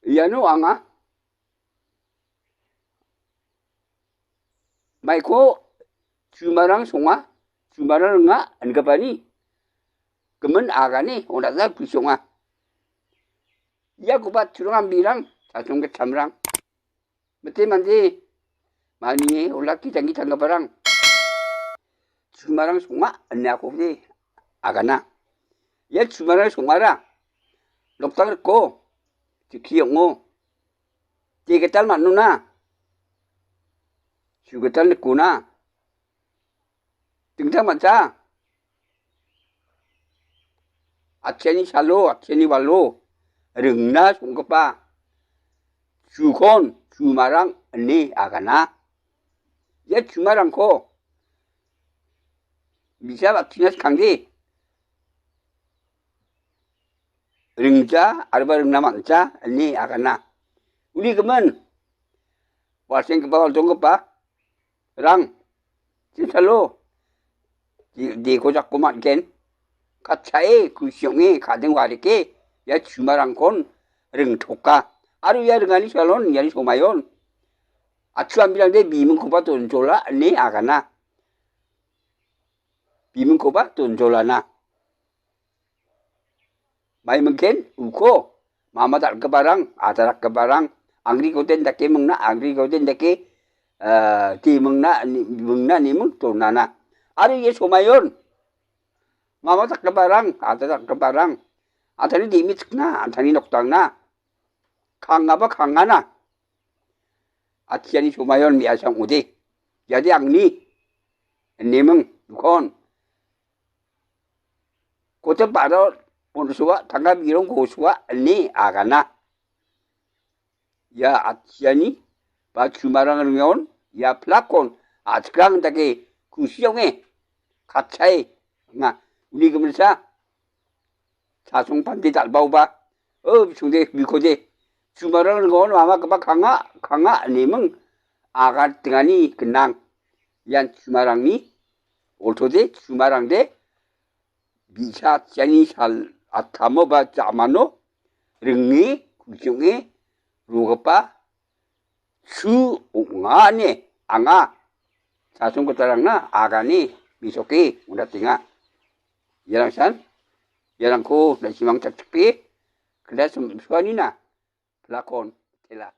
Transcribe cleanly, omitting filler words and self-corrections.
Iano anga maiko jumarang songa jumarang nga angapani kemen agani onasa bisonga ya kubat curang bilang sasong ketamrang mete mandi mani ulaki tangi tangga barang jumarang songa anya ko di agana ya jumarang songara loktar ko tikiyongo tigetal manuna jugetal kuna tingtang manca 아체니 살로 아체니 발로 릉나 송급바 주건 주마랑 니 아가나 예 주마랑코 미샤바 키나스 강디 릉자 아르바릉나 만자 니 아가나 우리 그러면 와생급바 동급바 랑 진살로 디고작고만 겐 가차에 그 시용에 가등와리게 야 주마랑콘 릉토까 아루야 릉아니 살론 야리 소마yon 아추암비랑데 미문코바 돈졸라 네 아가나 미문코바 돈졸라나 마이문켄 우코 마마달 kebarang adarak kebarang angri koten dake mengna angri koten dake ti mengna ni mung tonana aru ye somayon Mama tak kebarang, ada kebarang. Ada ni dimitna, ada ni noktangna. Kangaba kangana. Atiani sumayon biasang udi. Jadi angni nemeng kon. Kote paro ponsuwa tangga birong kosuwa ni agana. Ya atiani ba jumarang ngon ya plakon atkrang dake kusyonge katchai nga 우리 그러면서 자송 반대 잘 봐봐. 중대 미코제 주말을 건 아마 그바 강아 아니면 아가 등아니 그냥 얀 주말랑니 올토데 주말랑데 미샤 짠이 살 아타모바 자마노 릉이 구경에 로가빠 수옹아니 앙아 자송 것다랑나 아가니 미소케 우라띵아 Yalang san, yalang ko na simang cakcakpi, kada suanina, lakon, tela.